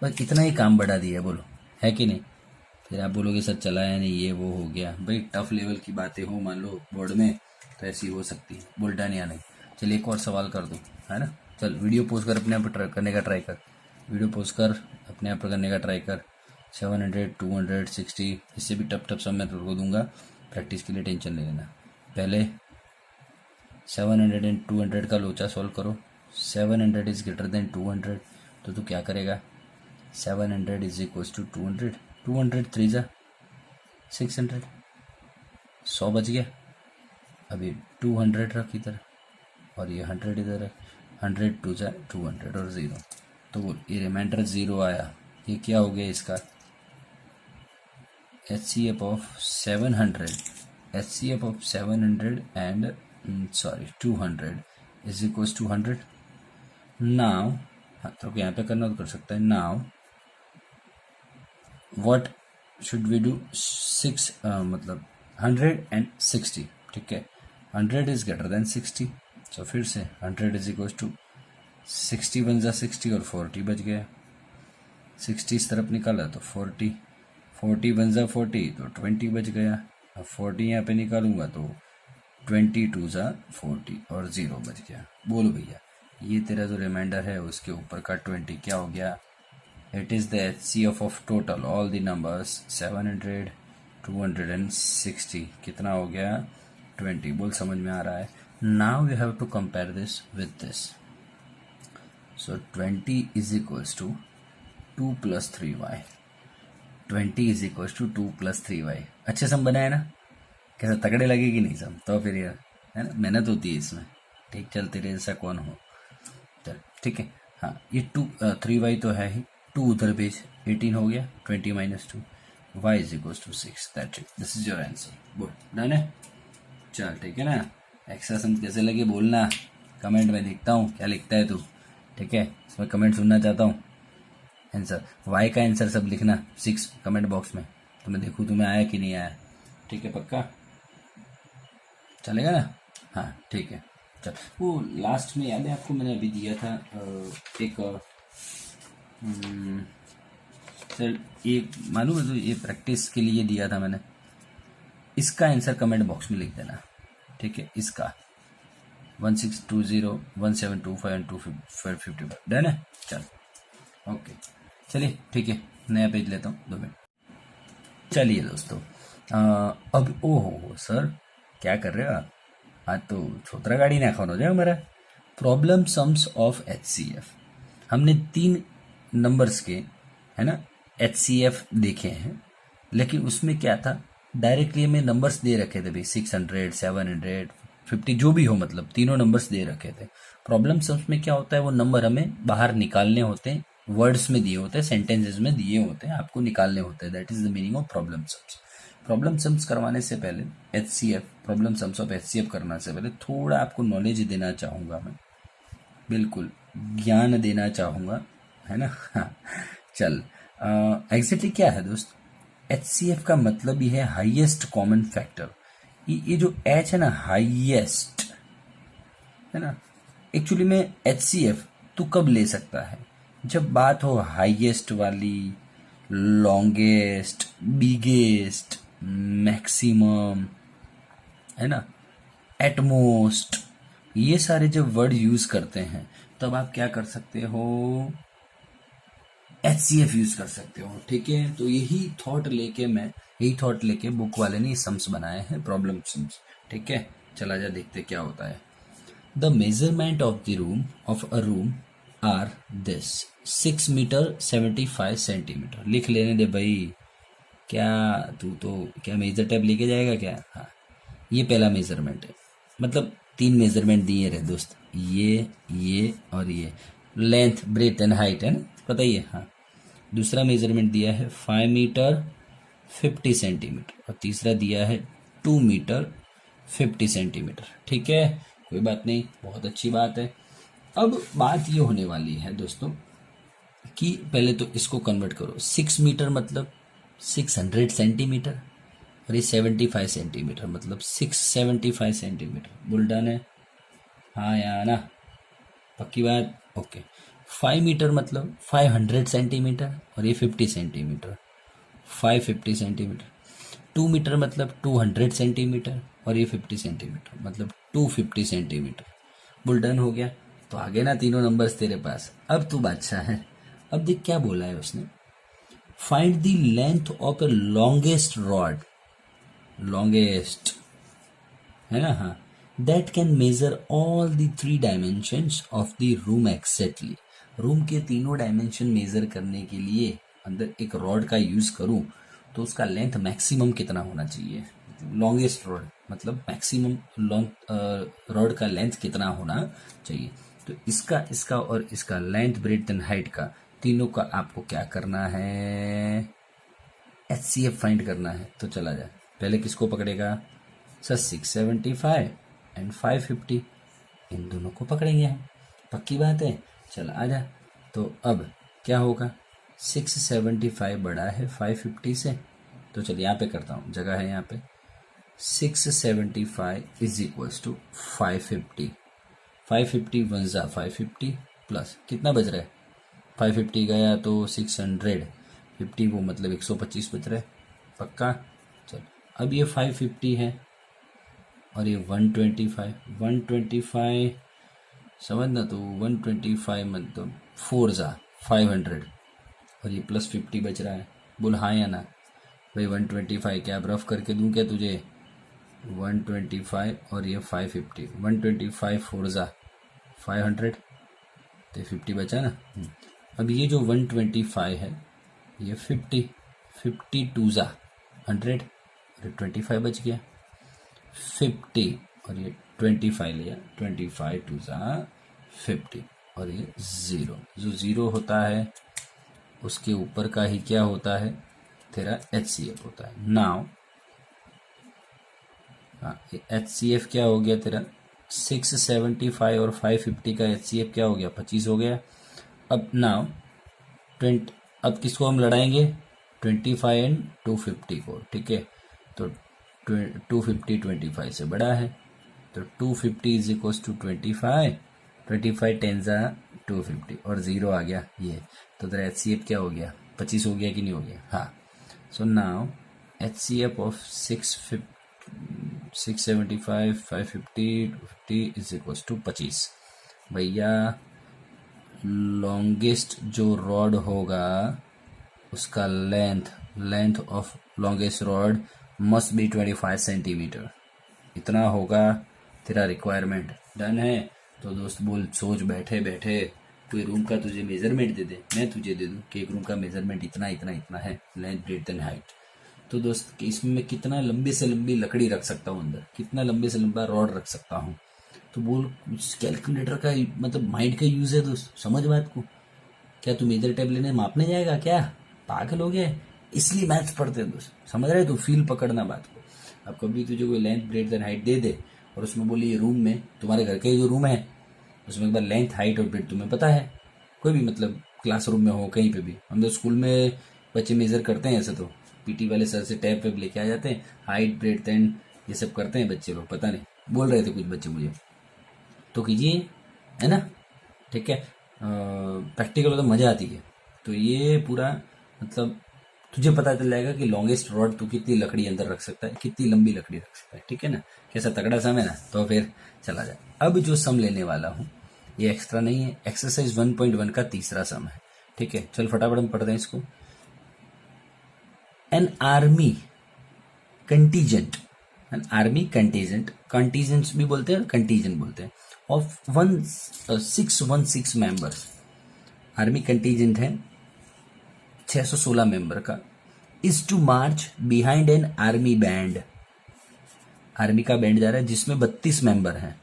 बस इतना ही काम बढ़ा दिया, बोलो है कि नहीं. फिर आप बोलोगे सर चला है नहीं, ये वो हो गया. भाई टफ लेवल की बातें हो मान लो बोर्ड में तो ऐसी हो सकती है, बोल्टन या नहीं. चलिए एक और सवाल कर दो, है ना. चल वीडियो पोस्ट कर, अपने आप करने का ट्राई कर, वीडियो पोस्ट कर, अपने आप करने का ट्राई कर. 700, 200, 60, इससे भी टफ सब मैं तुमको दूंगा, प्रैक्टिस के लिए टेंशन ले लेना. पहले 700 एंड 200 का लोचा सॉल्व करो. 700 इज ग्रेटर देन 200, तो तू क्या करेगा, 700 इज इक्वल्स टू 200, 200 3 जा 600, 100 बच गया. अभी 200 रख इधर और ये 100 इधर है, 100 2 जा 200 और 0, तो ये रिमाइंडर 0 आया. ये क्या हो गया इसका, HCF of 700, HCF of 700 and 200 is equals to 100. Now हाँ तो यहाँ पे करना तो कर सकता है. Now what should we do, 6 मतलब 100 एंड 60, ठीक है. 100 इज ग्रेटर देन 60, तो फिर से 100 इज इक्वल्स टू 60 बन जा 60 और 40 बच गया. 60 इस तरफ निकाला तो 40, 40 बन जा 40 तो 20 बच गया. अब 40 यहाँ पे निकालूंगा तो 22 जा 40 और 0 बच गया. बोलो भैया ये तेरा जो रिमाइंडर है उसके ऊपर का 20 क्या हो गया. It is the HCF of total all the numbers 700, 200 and 60. कितना हो गया 20. बोल समझ में आ रहा है. Now you have to compare this with this. So 20 is equals to 2 plus 3y. 20 is equals to 2 plus 3y. अच्छे सम बनाए ना, कैसा तगड़े लगेगी नहीं सम, तो फिर यार है ना, मेहनत होती है इसमें. ठीक चल तेरे जैसा कौन हो. चल ठीक है. हाँ ये 3y तो है ही, 2 उधर भेज, 18 हो गया. 20 minus 2, y is equals to 6. That's it, this is your answer. Good done है. चल ठीक है ना. एक्स्ट्रा सम कैसे लगे बोलना, कमेंट में देखता हूँ क्या लिखता है तू. ठीक है इसमें कमेंट सुनना चाहता हूँ. आंसर वाई का आंसर सब लिखना 6 कमेंट बॉक्स में, तो मैं देखूँ तुम्हें आया कि नहीं आया. ठीक है पक्का चलेगा ना. हाँ ठीक है. चल वो लास्ट में याद है आपको मैंने अभी दिया था एक सर ये मालूम है, तो ये प्रैक्टिस के लिए दिया था मैंने. इसका आंसर कमेंट बॉक्स में लिख देना. ठीक है इसका 1620 1725 एंड 255 डन है. चल ओके चलिए ठीक है नया पेज लेता हूँ 2 मिनट. चलिए दोस्तों अब ओहो सर क्या कर रहे हो आप, आज तो छोतरा गाड़ी ना खानो जाए हमारा. Problem sums of HCF. हमने 3 नंबर्स के है ना HCF देखे हैं, लेकिन उसमें क्या था डायरेक्टली हमें नंबर्स दे रखे थे भाई 600 700 50 जो भी हो, मतलब तीनों नंबर्स दे रखे थे. प्रॉब्लम सम्स में क्या होता है, वो नंबर हमें बाहर निकालने होते हैं, वर्ड्स में दिए होते हैं, सेंटेंसेस में दिए होते हैं, आपको निकालने होते हैं. That is the meaning of problem sums. Problem sums करवाने से पहले HCF problem sums of HCF करने से पहले थोड़ा आपको नॉलेज देना चाहूँगा मैं, बिल्कुल ज्ञान देना चाहूँगा है ना. चल एग्जैक्टली क्या है दोस्त, HCF का मतलब ही है हाईएस्ट कॉमन फैक्टर. ये जो H है ना हाईएस्ट है ना, एक्चुअली में HCF तू कब ले सकता है, जब बात हो हाईएस्ट वाली, लॉन्गेस्ट, बिगेस्ट, मैक्सिमम है ना, एटमोस्ट, ये सारे जब वर्ड यूज करते हैं तब आप क्या कर सकते हो, HCF यूज कर सकते हो. ठीक है तो यही थॉट लेके बुक वाले ने सम्स बनाए हैं प्रॉब्लम सम्स. ठीक है चला जा देखते क्या होता है. The measurement of a room are this 6 metre 75 centimetre. लिख लेने दे भाई, क्या तू तो क्या मेजर टेप लेके जाएगा क्या. हाँ ये पहला मेजरमेंट है, मतलब 3 मेजरमेंट दिए रहे दोस्त, ये और ये. लेंथ ब्रेथ एंड हाइट है ना, पता ही है। हाँ, दूसरा मेजरमेंट दिया है 5 मीटर 50 सेंटीमीटर और तीसरा दिया है 2 मीटर 50 सेंटीमीटर। ठीक है, कोई बात नहीं, बहुत अच्छी बात है। अब बात ये होने वाली है दोस्तों कि पहले तो इसको कन्वर्ट करो। 6 मीटर मतलब 600 सेंटीमीटर और ये 75 सेंटीमीटर मतलब 675 सेंटीमीटर। बुलडन है, हाँ या ना, पक्की बात, ओके। 5 मीटर मतलब 500 सेंटीमीटर और ये 50 सेंटीमीटर, 550 सेंटीमीटर। 2 मीटर मतलब 200 सेंटीमीटर और ये 50 सेंटीमीटर मतलब 250 सेंटीमीटर। बुलडन हो गया। तो आगे ना तीनों नंबर्स तेरे पास, अब तू बादशाह है। अब देख क्या बोला है उसने, find the length of A longest rod, longest है ना, हाँ, that can measure all the 3 dimensions of the room exactly. Room के तीनों डायमेंशन मेजर करने के लिए अंदर एक रॉड का यूज करूं तो उसका लेंथ मैक्सिमम कितना होना चाहिए। लॉन्गेस्ट रॉड मतलब मैक्सिमम लॉन्ग रॉड का लेंथ कितना होना चाहिए। तो इसका और इसका लेंथ ब्रेड्थ एंड हाइट का तीनों का आपको क्या करना है, HCF फाइंड करना है। तो चला जाए, पहले किसको पकड़ेगा सर, 675 एंड 550, इन दोनों को पकड़ेंगे हम, पक्की बात है। चल आजा। तो अब क्या होगा, 675 बड़ा है 550 से, तो चल यहाँ पे करता हूँ, जगह है यहाँ पे। 675 इज इक्वल्स टू 550, 550 वन जा 550 प्लस कितना बज रहा है, 550 गया तो 650 वो मतलब 125 बच रहा है, पक्का। चल अब ये 550 है और ये 125 समझना, तो 125 मतलब 4 जा 500 और ये प्लस 50 बच रहा है। बोल हाँ या ना भाई, 125 क्या रफ करके दूं क्या तुझे, 125 और ये 550, 125 4 जा 500 तो 50 बचा ना। अब ये जो 125 है ये 52 जा 100 और 25 बच गया, 50 और ये 25 लिया, 25 2 जा 50 और ये 0, जो 0 होता है उसके ऊपर का ही क्या होता है तेरा HCF होता है। नाउ हाँ, HCF क्या हो गया तेरा, 675 और 550 का HCF क्या हो गया, 25 हो गया। अब नाउ 20, अब किसको हम लड़ाएंगे, 25 एंड 250 को, ठीक है। तो 250 25 से बड़ा है, तो 250 इज इक्वल टू 25, 25 10 जा 250 और 0 आ गया ये, तो तेरा HCF क्या हो गया, 25 हो गया कि नहीं हो गया, हाँ। So now HCF of 675 550 250 is equal to 25। भैया लॉन्गेस्ट जो रॉड होगा उसका length of longest rod must be 25 centimetre, इतना होगा तेरा रिक्वायरमेंट। डन है। तो दोस्त बोल, सोच बैठे बैठे कोई रूम का तुझे मेजरमेंट दे दे, मैं तुझे दे दूं कि एक रूम का मेजरमेंट इतना इतना इतना है, लेंथ ब्रेड्थ एंड हाइट। तो दोस्त इसमें मैं कितना लंबी से लंबी लकड़ी रख सकता हूँ अंदर, कितना लंबे से लंबा रॉड रख सकता हूँ। तो बोल कैलकुलेटर का मतलब माइंड का यूज है दोस्त, समझ बात को। क्या तू मेजर टेप लेने मापने जाएगा क्या, पागल हो गया, इसलिए मैथ्स पढ़ते हैं दोस्त, समझ रहे तू, फील पकड़ना बात को। अब कभी तुझे कोई लेंथ ब्रेड्थ एंड हाइट दे दे और उसमें बोली ये रूम में, तुम्हारे घर का जो रूम है उसमें एक बार लेंथ हाइट और ब्रेड्थ तुम्हें पता है, कोई भी मतलब क्लासरूम में हो कहीं पे भी, हम तो स्कूल में बच्चे मेजर करते हैं ऐसे, तो पीटी वाले सर से टैप वेप लेके आ जाते हैं, हाइट ब्रेड्थ एंड ये सब करते हैं बच्चे लोग, पता नहीं बोल रहे थे कुछ बच्चे मुझे, तो कीजिए, है ना, ठीक है। प्रैक्टिकल तो मजा आती है। तो ये पूरा मतलब तुझे पता चल जाएगा कि लॉन्गेस्ट रॉड तू कितनी लकड़ी अंदर रख सकता है, कितनी लंबी लकड़ी रख सकता है, ठीक है ना। कैसा तगड़ा सम है ना। तो फिर चला जाए, अब जो सम लेने वाला हूँ ये एक्स्ट्रा नहीं है, एक्सरसाइज 1.1 का तीसरा सम है, ठीक है। चल फटाफट हम पढ़ते हैं इसको। An army contingent, an army contingent भी बोलते हैं, कंटीजेंट बोलते हैं, ऑफ 616 मेंबर्स, आर्मी कंटीजेंट है 616 मेंबर का, is to march behind an army band, army का बैंड जा रहा है जिसमें 32 मेंबर हैं,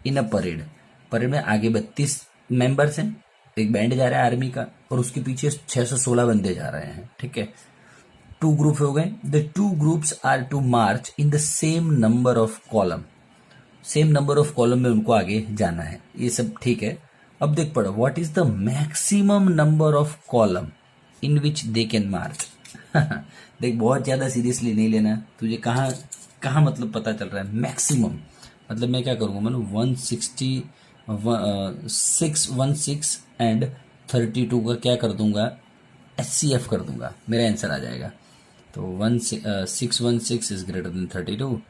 इन अ परेड, परेड में आगे 32 मेंबर्स हैं एक बैंड जा रहा है आर्मी का और उसके पीछे 616 बंदे जा रहे हैं, ठीक है। टू ग्रुप हो गए, the two groups are to march in the same number of column, same number of column में उनको आगे जाना है, ये सब ठीक है। अब देख पढ़ो, what is the maximum number of column in which they can march. देख बहुत ज्यादा सीरियसली नहीं लेना, तुझे कहाँ कहाँ मतलब पता चल रहा है मैक्सिमम, मतलब मैं क्या करूंगा, मैंने 160 616 एंड 32 का क्या कर दूंगा, HCF कर दूंगा, मेरा आंसर आ जाएगा। तो 616 is greater than 32,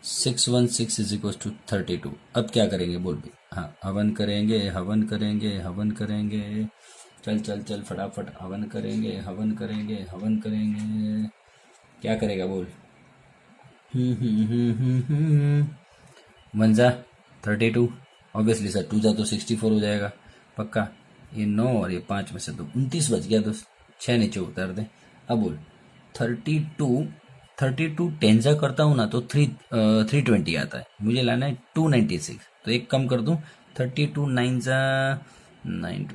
616 is equal to 32। अब क्या करेंगे बोल भी, हाँ हवन करेंगे, हवन करेंगे, हवन करेंगे, चल चल चल फटाफट हवन करेंगे, हवन करेंगे, हवन करेंगे, क्या करेगा बोल। 1 जा 32, ऑब्वियसली सर 2 जा तो 64 हो जाएगा पक्का, ये 9 और ये 5 में से 2, 29 बच गया दोस्त, 6 नीचे उतार दे। अब बोल 32 10 जा करता हूँ ना तो 320 आता है, मुझे लाना है 296, तो एक कम कर दूं, 32 9 जा 9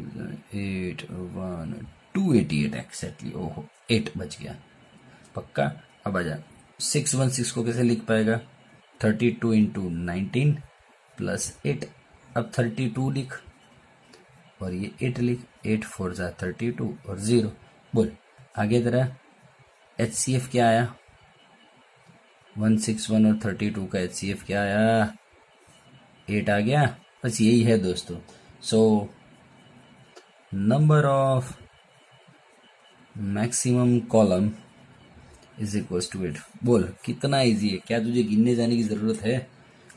8 1 288 एक्जैक्टली, ओहो 8 बच गया पक्का। अब आजा 616 को कैसे लिख पाएगा, 32 इंटू 19 प्लस 8, अब 32 लिख और ये 8 लिख, 8 4 जा 32 और 0, बोल आगे तेरा HCF क्या आया, 161 और 32 का HCF क्या आया, 8 आ गया, बस यही है दोस्तों। So number of maximum column is equal to 8। बोल कितना इजी है, क्या तुझे गिनने जाने की जरूरत है,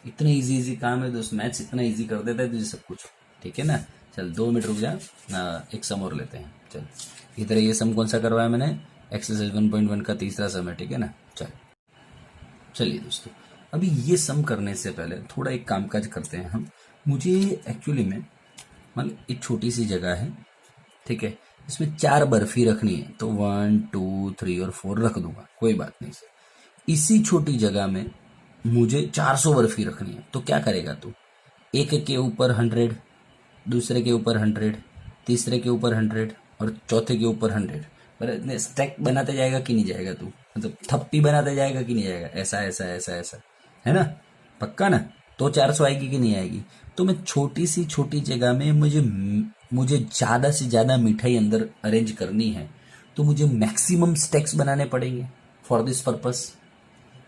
इतने इजी काम है दोस्त, मैथ्स इतना इजी कर देता है तुझे सब कुछ, ठीक है ना। चल 2 मिनट रुक जा, एक सम और लेते हैं। चल इधर ये सम कौन सा करवाया मैंने, एक्सरसाइज 1.1 का तीसरा सम है, ठीक है ना। चलिए दोस्तों, अभी ये सम करने से पहले थोड़ा एक कामकाज करते हैं हम। मुझे एक्चुअली में मतलब एक छोटी सी जगह है, ठीक है, इसमें 4 बर्फी रखनी है, तो 1 2 3 और 4 रख दूंगा, कोई बात नहीं सर। इसी छोटी जगह में मुझे 400 बर्फी रखनी है, तो क्या करेगा तू, एक के ऊपर 100, दूसरे के ऊपर 100, तीसरे के ऊपर 100 और चौथे के ऊपर 100, पर इतने स्टैक बनाते जाएगा कि नहीं जाएगा तू, मतलब थप्पी बनाते जाएगा कि नहीं जाएगा, ऐसा ऐसा ऐसा ऐसा, है ना, पक्का ना। तो 400 आएगी कि नहीं आएगी। तो मैं छोटी जगह में मुझे ज्यादा से ज्यादा मिठाई अंदर अरेंज करनी है, तो मुझे मैक्सिमम स्टैक्स बनाने पड़ेंगे फॉर दिस पर्पस।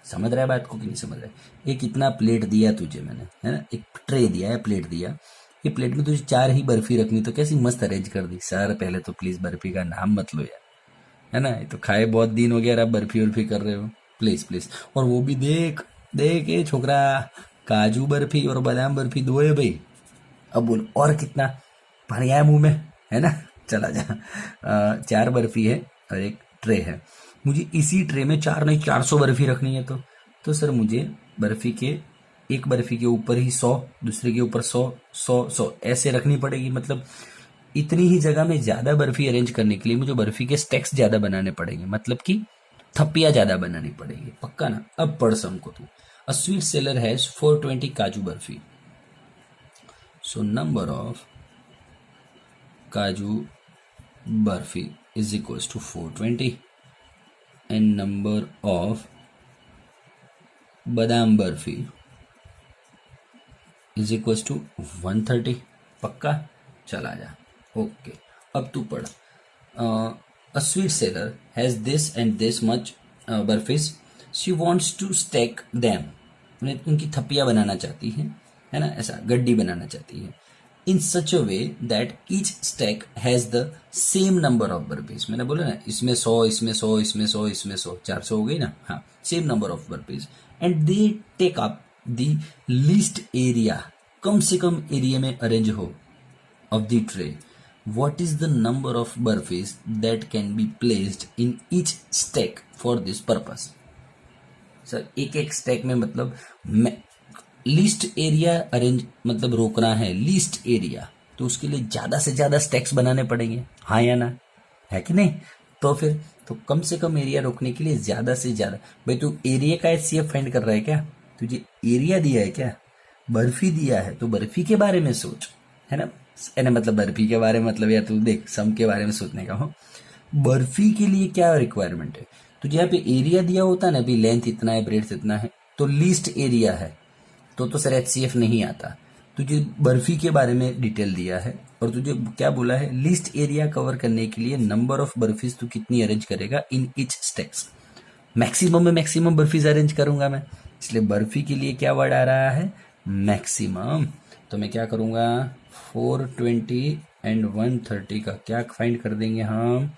समझ रहा है बात को कि नहीं समझ रहा है। एक इतना प्लेट दिया तुझे मैंने, है ना, एक ट्रे दिया है, प्लेट दिया, ये प्लेट में तुझे 4 ही बर्फी रखनी, तो कैसी मस्त अरेंज कर दी। सर पहले तो प्लीज बर्फी का नाम मत लो यार, है ना, ये तो खाए बहुत दिन हो गया यार, आप बर्फी वर्फी कर रहे हो, प्लीज प्लीज। और वो भी देख ये छोकरा, काजू बर्फी और बादाम बर्फी 2 है भाई। अब बोल और कितना पानी आया मुंह में, है ना, चला जा। 4 बर्फी है और एक ट्रे है, मुझे इसी ट्रे में 4 नहीं 400 बर्फी रखनी है, तो सर मुझे एक बर्फी के ऊपर ही 100, दूसरे के ऊपर 100 100 100 ऐसे रखनी पड़ेगी। मतलब इतनी ही जगह में ज्यादा बर्फी अरेंज करने के लिए मुझे बर्फी के स्टैक्स ज्यादा बनाने पड़ेंगे, मतलब कि थप्पियां ज्यादा बनानी पड़ेगी, पक्का ना। अब पढ़ सम को तू। अ स्वीट सेलर हैज 420 काजू बर्फी, सो नंबर ऑफ काजू barfi is equals to 420 and number of बादाम बर्फी is equals to 130। पक्का, चला जा, ओके। अब तू पढ़, a sweet seller has this and this much बर्फीज, she wants to stack them, उनकी थप्पियां बनाना चाहती है ना, ऐसा गड्डी बनाना चाहती है, in such a way that each stack has the same number of burpees। मैंने बोला ना, इसमें 100 इसमें 100 इसमें 100 इसमें 100, 400 हो गई ना, हाँ, same number of burpees and they take up the least area, कम से कम एरिया में अरेंज हो of the tray। what is the number of burpees that can be placed in each stack for this purpose। Sir एक stack में मतलब least area arrange, मतलब रोकना है least area, तो उसके लिए ज्यादा से ज्यादा स्टैक्स बनाने पड़ेंगे, हाँ या ना, है कि नहीं। तो फिर तो कम से कम एरिया रोकने के लिए ज्यादा से ज्यादा, भाई तू एरिया का HCF फाइंड कर रहा है क्या, तुझे एरिया दिया है क्या, बर्फी दिया है तो बर्फी के बारे में सोच, है ना। यानी मतलब बर्फी के बारे में, मतलब यार तू देख सम के बारे में सोचने का हो। बर्फी के लिए क्या रिक्वायरमेंट है, तुझे यहाँ पे एरिया दिया होता है ना, अभी लेंथ इतना है, ब्रेड्थ इतना है, तो लीस्ट एरिया है, तो सर HCF नहीं आता। तुझे बर्फी के बारे में डिटेल दिया है और तुझे क्या बोला है, लीस्ट एरिया कवर करने के लिए नंबर ऑफ बर्फीज तू कितनी अरेंज करेगा इन ईच स्टेप्स। मैक्सिमम में मैक्सिमम बर्फीज अरेंज करूंगा मैं, इसलिए बर्फी के लिए क्या वर्ड आ रहा है, मैक्सिमम। तो मैं क्या करूंगा, 420 एंड 130 का क्या फाइंड कर देंगे हम,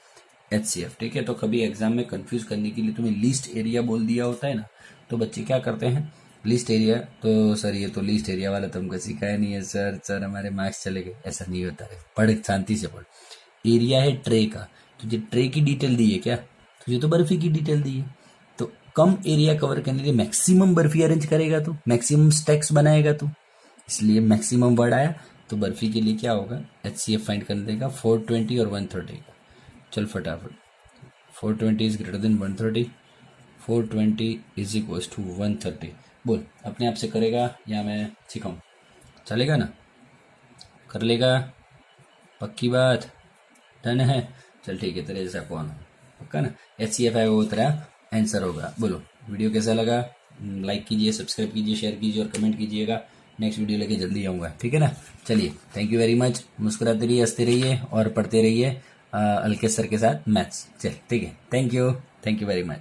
HCF। ठीक है, तो कभी एग्जाम में कंफ्यूज करने के लिए तुम्हें लीस्ट एरिया बोल दिया होता है ना, तो बच्चे क्या करते हैं, लिस्ट एरिया, तो सर ये तो लिस्ट एरिया वाला तुमको सिखाया नहीं है सर हमारे मार्क्स चले गए, ऐसा नहीं होता है। पढ़, शांति से पढ़। एरिया है ट्रे का, तुझे ट्रे की डिटेल दी है क्या, तुझे तो बर्फी की डिटेल दी है, तो कम एरिया कवर करने के लिए मैक्सिमम बर्फी अरेंज करेगा तू, मैक्सिमम स्टैक्स बनाएगा तू, इसलिए मैक्सिमम वर्ड आया। तो बर्फी के लिए क्या होगा, HCF फाइंड कर देगा 420 और 130 का। चल फटाफट, 420 is greater than 130, 420 is equal to 130। बोल, अपने आप से करेगा या मैं सिखाऊं, चलेगा ना, कर लेगा, पक्की बात, डन है। चल ठीक है, तेरे जैसा कौन हो, पक्का ना। HCF है वो तेरा आंसर होगा। बोलो वीडियो कैसा लगा, लाइक कीजिए, सब्सक्राइब कीजिए, शेयर कीजिए और कमेंट कीजिएगा। नेक्स्ट वीडियो लेके जल्दी आऊँगा, ठीक है ना। चलिए, थैंक यू वेरी मच, मुस्कुराते रहिए, हंसते रहिए और पढ़ते रहिए अलकेश सर के साथ मैथ्स। चल ठीक है, थैंक यू वेरी मच।